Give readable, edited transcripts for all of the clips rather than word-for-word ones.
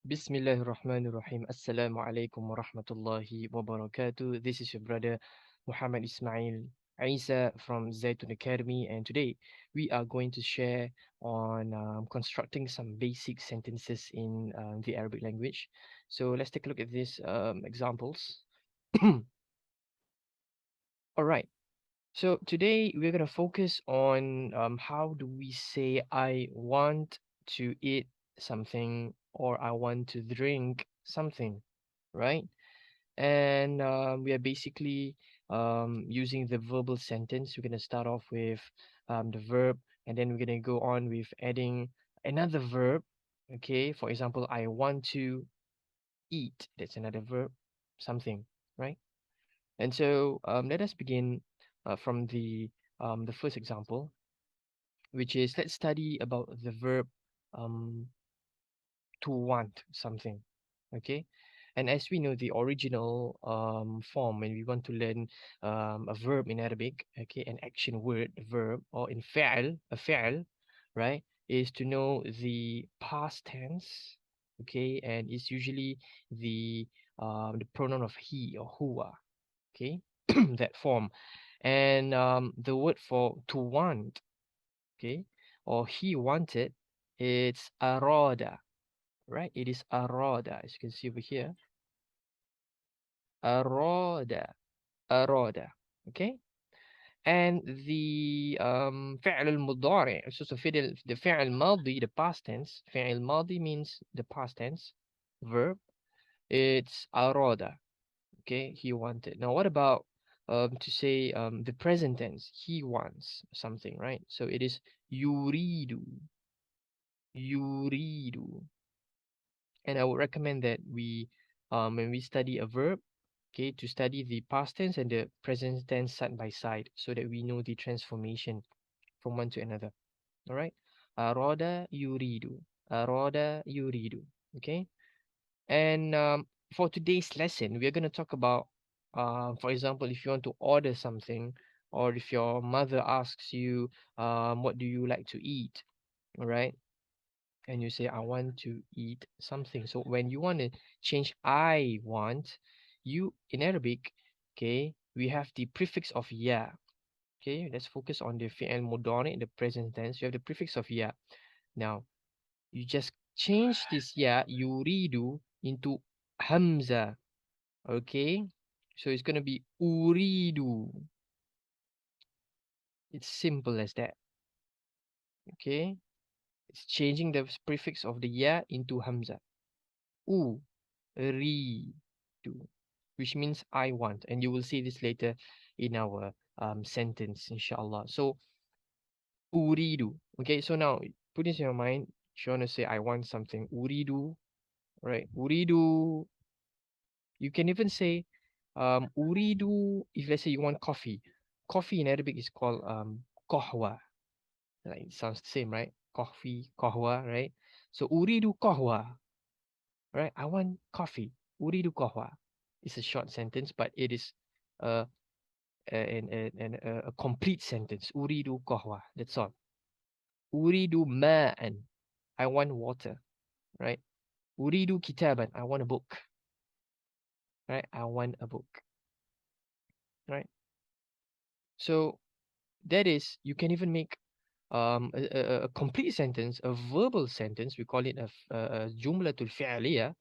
Bismillahirrahmanirrahim. Assalamu alaikum wa rahmatullahi wa barakatuh. This is your brother Muhammad Ismail Isa from Zaitun Academy, and today we are going to share on constructing some basic sentences in the Arabic language. So let's take a look at these examples. All right. So today we're going to focus on how do we say I want to eat something or I want to drink something, right? And we are basically using the verbal sentence. We're going to start off with the verb, and then we're going to go on with adding another verb. Okay, for example, I want to eat. That's another verb, something, right? And so let us begin from the first example, which is let's study about the verb um, to want something. Okay, and as we know, the original form when we want to learn a verb in Arabic, okay, an action word, verb, or in fa'al, a fa'al, right, is to know the past tense, okay, and it's usually the pronoun of he or huwa, okay, that form. And the word for to want, okay, or he wanted, it's arada, right? It is arada, as you can see over here. Arada, arada, okay? And the فعل المضارع, so the فعل الماضي, the past tense, فعل الماضي means the past tense verb. It's arada, okay? He wanted. Now, what about to say the present tense? He wants something, right? So it is yuridu, yuridu. And I would recommend that when we study a verb, okay, to study the past tense and the present tense side by side so that we know the transformation from one to another. All right. Arada yuridu. Arada yuridu. Okay. And for today's lesson, we're going to talk about, for example, if you want to order something, or if your mother asks you, what do you like to eat? All right. And you say, I want to eat something. So when you want to change I want, you in Arabic, okay, we have the prefix of ya. Okay, let's focus on the fi'al mudari in the present tense. You have the prefix of ya. Now, you just change this ya, yuridu, into hamza. Okay, so it's going to be uridu. It's simple as that. Okay, it's changing the prefix of the ya into hamza. U. Do, which means I want, and you will see this later in our sentence, inshallah. So uridu. Okay, so now put this in your mind. If you want to say I want something, uridu, right? Uridu. You can even say uridu if let's say you want coffee. Coffee in Arabic is called qahwa. Like it sounds the same, right? Coffee, qahwa, right? So uridu qahwa, right? I want coffee. Uridu qahwa. It's a short sentence, but it is uh, a complete sentence. Uridu qahwa. That's all. Uridu ma'an. I want water, right? Uridu kitaban. I want a book, right? I want a book, right? So that is, you can even make a complete sentence, a verbal sentence. We call it a jumlatul fi'aliyah,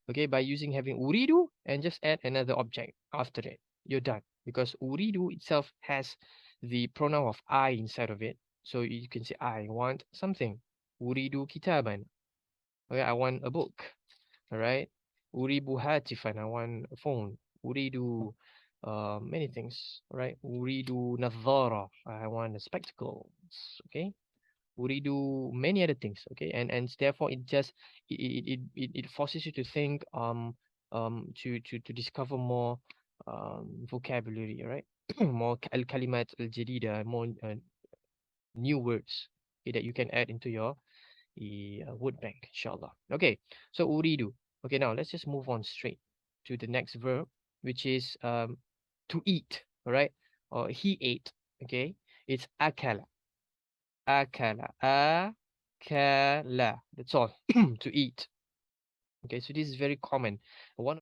okay, by using having uridu and just add another object after it. You're done because uridu itself has the pronoun of I inside of it. So you can say I want something. Uridu kitaban. Okay, I want a book. All right. Uribu hatifan. I want a phone. Uridu many things. All right. Uridu nadhara. I want a spectacles. Okay. Uridu many other things. Okay. And therefore it just it forces you to think to discover more vocabulary. All right. More al kalimat al jadida, more new words, okay, that you can add into your word bank, inshallah. Okay, so uridu. Okay, now let's just move on straight to the next verb, which is to eat. All right, or he ate. Okay, it's akala. Akala. Akala. That's all. To eat. Okay, so this is very common. One